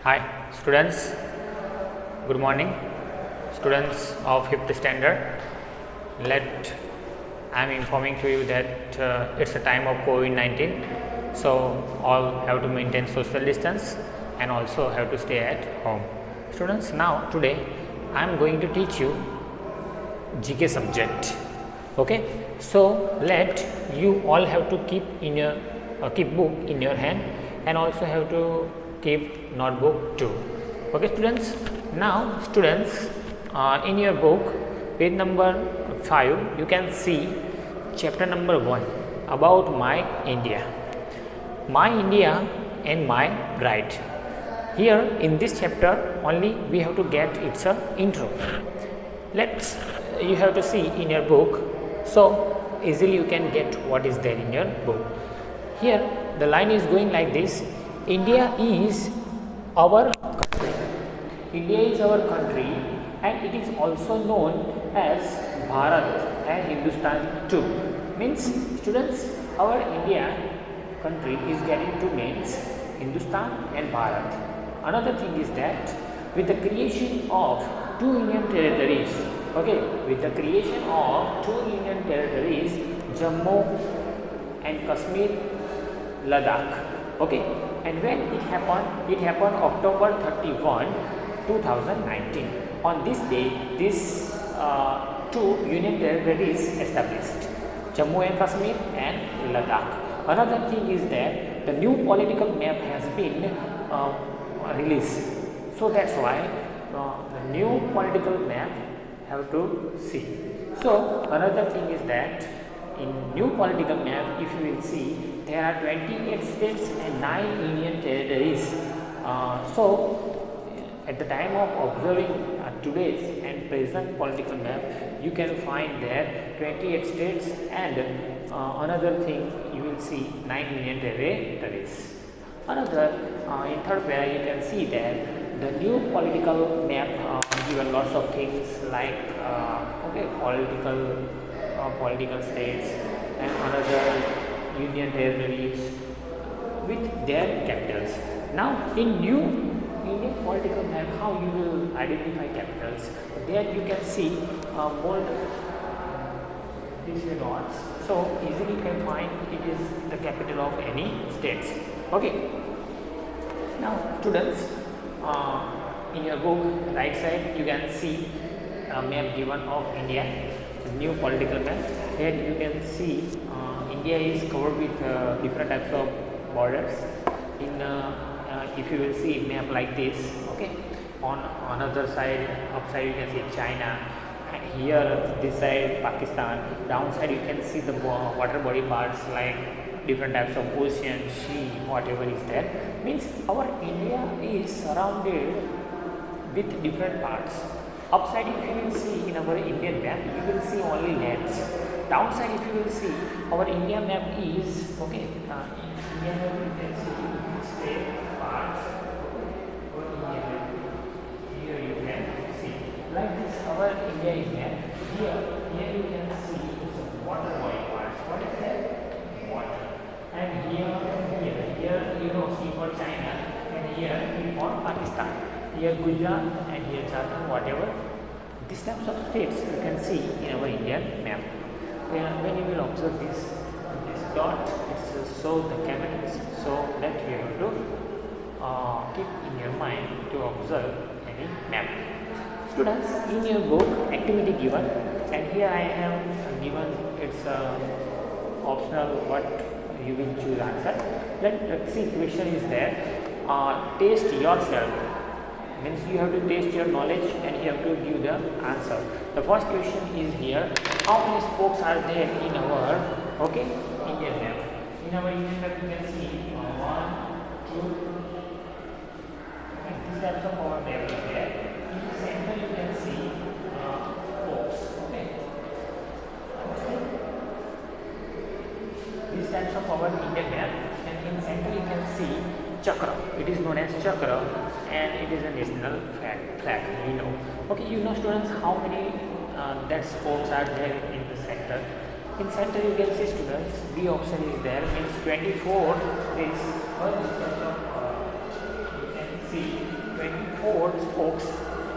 Hi students, good morning. Students of 5th standard, I am informing to you that it's a time of COVID-19, so all have to maintain social distance and also have to stay at home. Students, now today I am going to teach you GK subject. Okay, so let you all have to keep keep book in your hand and also have to keep notebook too. Okay, students. Now, students, in your book, page number 5, you can see chapter number 1 about my India. My India and my bride. Here in this chapter only we have to get its intro. Let's you have to see in your book, so easily you can get what is there in your book. Here the line is going like this: India is our country. India is our country and it is also known as Bharat and Hindustan too. Means, students, our India country is getting two names, Hindustan and Bharat. Another thing is that with the creation of two union territories, with the creation of two union territories, Jammu and Kashmir, Ladakh. And when it happened October 31, 2019. On this day, these two union territories established, Jammu and Kashmir and Ladakh. Another thing is that the new political map has been released. So that's why the new political map have to see. So another thing is that in new political map, if you will see, there are 28 states and 9 union territories. At the time of observing today's and present political map, you can find there 28 states and another thing you will see 9 union territories. Another in third pair you can see that the new political map given lots of things like political states and another union territories with their capitals. Now in new Indian political map, how you will identify capitals? There you can see bold these dots. So easily you can find it is the capital of any states. Okay. Now students, in your book right side you can see a map given of India, new political map. Here you can see India is covered with different types of borders. If you will see map like this, on another side, upside you can see China, and here this side Pakistan, downside you can see the water body parts like different types of ocean, sea, whatever is there. Means our India is surrounded with different parts. Upside if you will see in our Indian map, you will see only lands. Downside if you will see, our India map is India map you can see state parts. Here you can see like this. Our India is there. Here you can see water body parts. What is that? Water. And here you know see for China, and here for Pakistan. Here Gujarat and here Jharkhand, whatever. These types of states you can see in our Indian map. When you will observe this dot, it shows the capitals. So that you have to keep in your mind to observe any map. Students, in your book, activity given, and here I have given it's optional what you will choose answer. Let's see, question is there. Taste yourself. Means you have to taste your knowledge and you have to give the answer. The first question is here: how many spokes are there in our Indian map? In our Indian map you can see 1, 2. These types of our map is there. In the center you can see spokes. These types of our Indian map, and in center you can see chakra. It is known as chakra, and it is a national flag. You know students, how many that spokes are there in the center. In center you can see students, B option is there, means 24 is you can see 24 spokes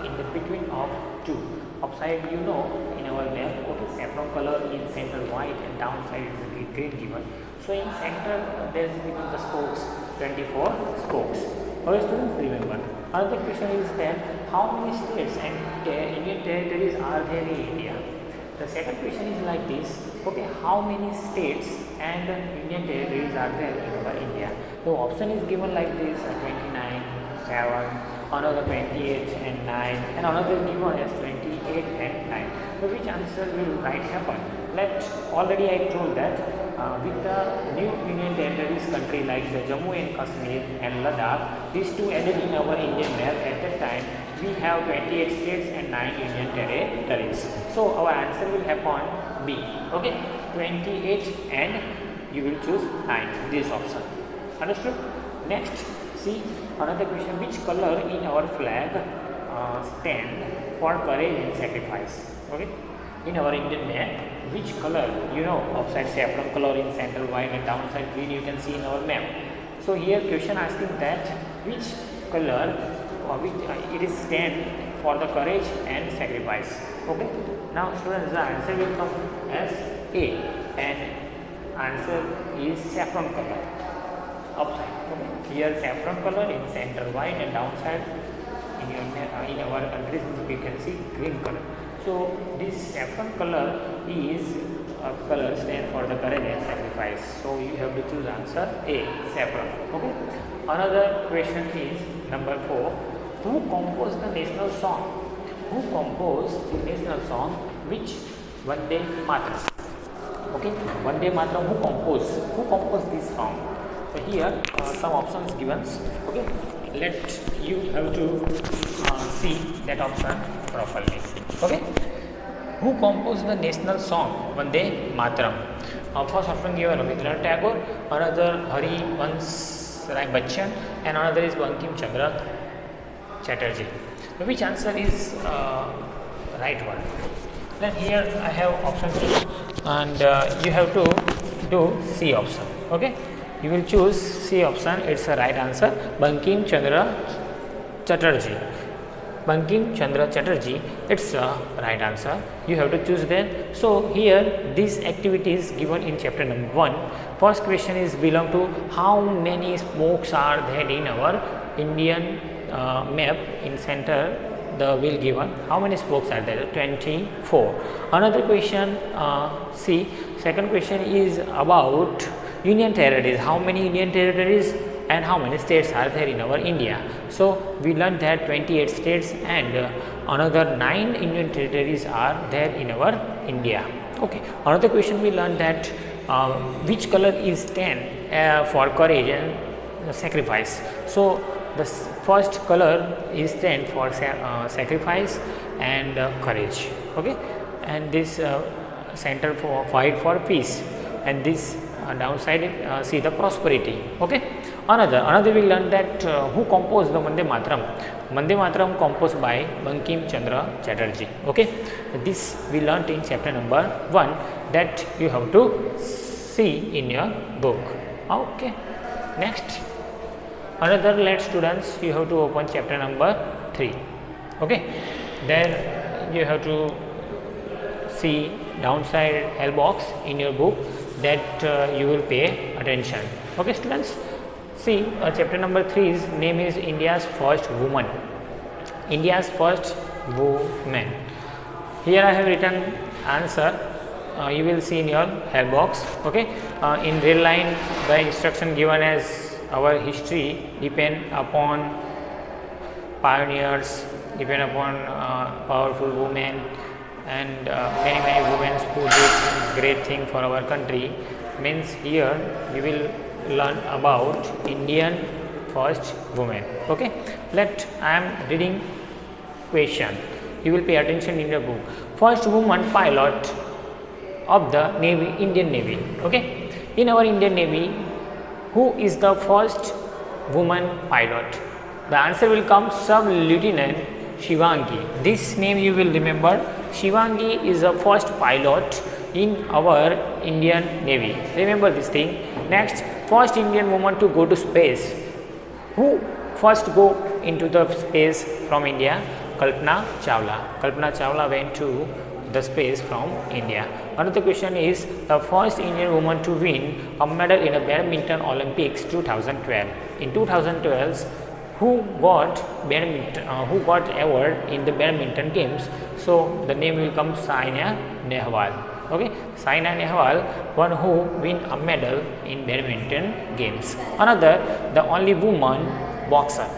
in the between of two. Upside in our map, okay, saffron color in center white and downside is green given. So in center there is given the spokes, 24 spokes. Okay students, remember. Another question is that how many states and Indian territories are there in India? The second question is like this, okay, how many states and Indian territories are there in our India? The option is given like this, 29, 7, another 28 and 9, and another given as 28 and 9. So which answer will right happen? Already I told that with the new Union territories country like the Jammu and Kashmir and Ladakh, these two added in our Indian map at that time, we have 28 states and 9 Union territories. So our answer will happen B. Okay, 28 and you will choose 9, this option. Understood? Next, see another question, which color in our flag stand for courage and sacrifice? Okay, in our Indian map, which color, upside saffron color, in center white and downside green, you can see in our map. So here question asking that which color it is stand for the courage and sacrifice. Okay, now students, the answer will come as A, and answer is saffron color upside. Okay, here saffron color, in center white and downside in our countries we can see green color. So this saffron color is color stand for the courage and sacrifice. So you have to choose answer A, saffron. Okay. Another question is number 4. Who composed the national song? Who composed the national song which Vande Mataram? Okay, Vande Mataram. Who composed this song? So here some options given. Okay, you have to see that option properly. Okay, who composed the national song Vande Mataram? First option given Rabindranath Tagore, another Harivansh Rai Bachchan, and another is Bankim Chandra Chatterjee. So which answer is right one? Then here I have option C, and you have to do C option. Okay, you will choose C option. It's a right answer. Bankim Chandra Chatterjee. Bankim Chandra Chatterjee, it's a right answer. You have to choose that. So here these activities given in chapter number 1. First question is belong to how many spokes are there in our Indian map. In center the wheel given, how many spokes are there? 24. Another question, see, second question is about Union territories. How many Union territories and how many states are there in our India? So we learned that 28 states and another 9 Union territories are there in our India. Okay. Another question we learned that which color is stand for courage and sacrifice. So the first color is stand for sacrifice and courage. Okay, and this center for fight for peace, and this downside see the prosperity. Okay. Another we learned that who composed the Vande Mataram. Vande Mataram composed by Bankim Chandra Chatterjee. Okay, this we learned in chapter number 1 that you have to see in your book. Okay, next. Another, let students, you have to open chapter number 3. Okay, there you have to see downside help box in your book that you will pay attention. Okay students, see chapter number 3's name is India's First Woman. India's First Woman. Here I have written answer. You will see in your help box. Okay, in real line the instruction given as our history depend upon pioneers, depend upon powerful women, and many women who did great thing for our country. Means here you will learn about Indian first woman. Okay, I am reading question. You will pay attention in the book. First woman pilot of the Navy, Indian Navy. Okay, in our Indian Navy, who is the first woman pilot? The answer will come Sub Lieutenant Shivangi. This name you will remember. Shivangi is the first pilot in our Indian Navy. Remember this thing. Next, first Indian woman to go to space. Who first go into the space from India? Kalpana Chawla. Kalpana Chawla went to the space from India. Another question is the first Indian woman to win a medal in a badminton Olympics 2012. In 2012, who got award in the badminton games? So the name will come Saina Nehwal. Okay, Saina Nehwal, one who win a medal in badminton games. Another, the only woman boxer.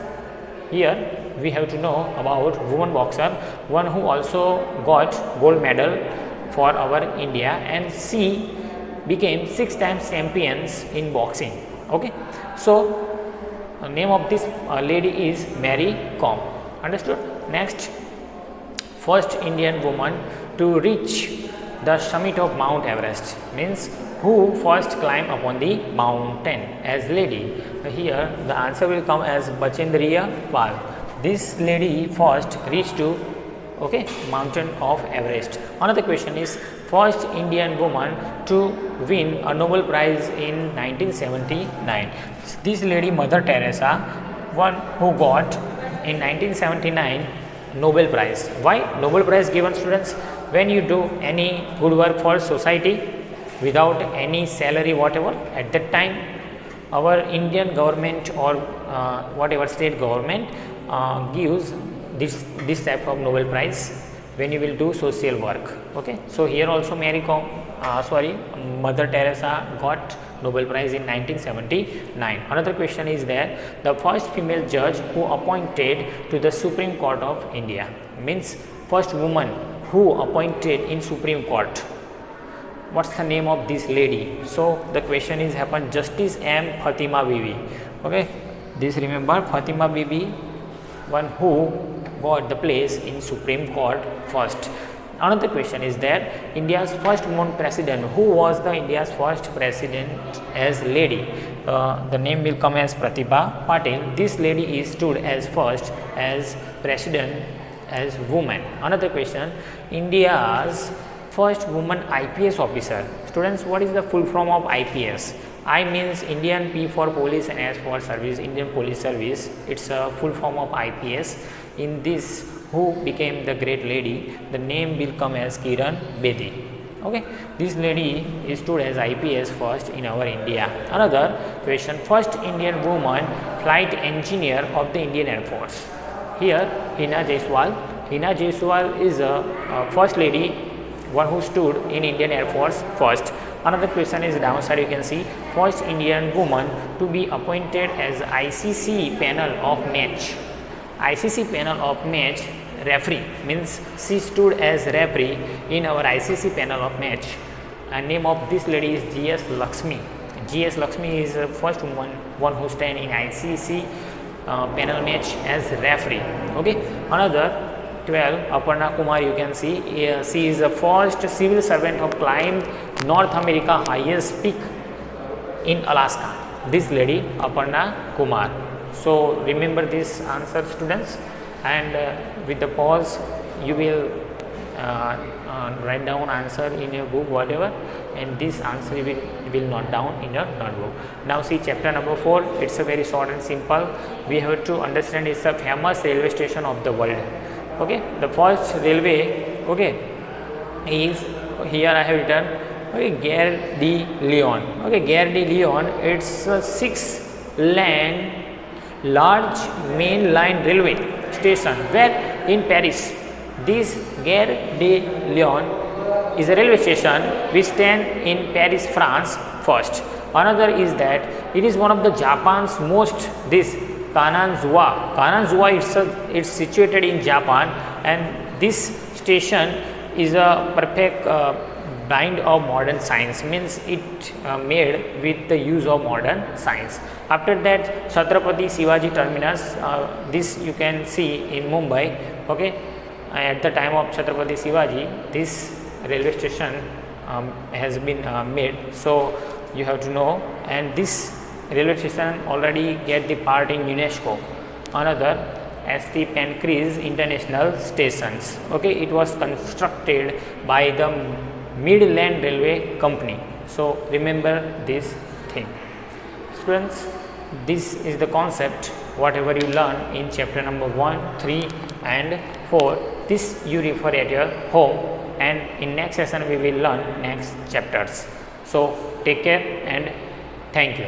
Here we have to know about woman boxer, one who also got gold medal for our India, and she became 6 times champions in boxing. Okay, so the name of this lady is Mary Kom. Understood? Next, first Indian woman to reach the summit of Mount Everest, means who first climbed upon the mountain as lady. Here the answer will come as Bachendriya Pal. This lady first reached to mountain of Everest. Another question is first Indian woman to win a Nobel Prize in 1979. This lady Mother Teresa, one who got in 1979 Nobel Prize. Why Nobel Prize given, students? When you do any good work for society without any salary whatever, at that time our Indian government or whatever state government gives this type of Nobel Prize when you will do social work. Okay, so here also Mother Teresa got Nobel Prize in 1979. Another question is there the first female judge who appointed to the Supreme Court of India, means first woman who appointed in Supreme Court. What's the name of this lady? So the question is happened Justice M. Fatima Bibi. Okay, this remember Fatima Bibi, one who got the place in Supreme Court first. Another question is there India's first woman president. Who was the India's first president as lady? The name will come as Pratibha Patil. This lady is stood as first as president as woman. Another question, India's first woman IPS officer. Students, what is the full form of IPS? I means Indian, P for police, and S for service, Indian Police Service. It's a full form of IPS. In this, who became the great lady, the name will come as Kiran Bedi. Okay, this lady is stood as IPS first in our India. Another question, first Indian woman flight engineer of the Indian Air Force. Here Hina Jaiswal. Hina Jaiswal is a first lady, one who stood in Indian Air Force first. Another question is downside, you can see first Indian woman to be appointed as ICC panel of match. ICC panel of match referee, means she stood as referee in our ICC panel of match. And name of this lady is G.S. Lakshmi. G.S. Lakshmi is the first woman, one who stand in ICC panel match as referee. Okay, another 12 Aparna Kumar, you can see she is the first civil servant who climbed North America highest peak in Alaska. This lady Aparna Kumar. So remember this answer, students, and with the pause you will write down answer in your book whatever, and this answer you will note down in your notebook. Now see chapter number 4. It's a very short and simple. We have to understand it's a famous railway station of the world. Okay, the first railway is here I have written Gare de Lyon. Gare de Lyon, it's a 6-lane large main line railway station where in Paris. This Gare de Lyon is a railway station which stand in Paris, France first. Another is that it is one of the Japan's most Kananzua. Kananzua it's situated in Japan, and this station is a perfect blend of modern science, means it made with the use of modern science. After that, Chhatrapati Shivaji terminus, this you can see in Mumbai. At the time of Chhatrapati Shivaji, this railway station has been made, so you have to know. And this railway station already get the part in UNESCO. Another St. Pancras International Stations. It was constructed by the Midland Railway Company. So remember this thing, students. This is the concept whatever you learn in chapter number 1, 3 and 4, this you refer at your home, and in next session we will learn next chapters. So take care and thank you.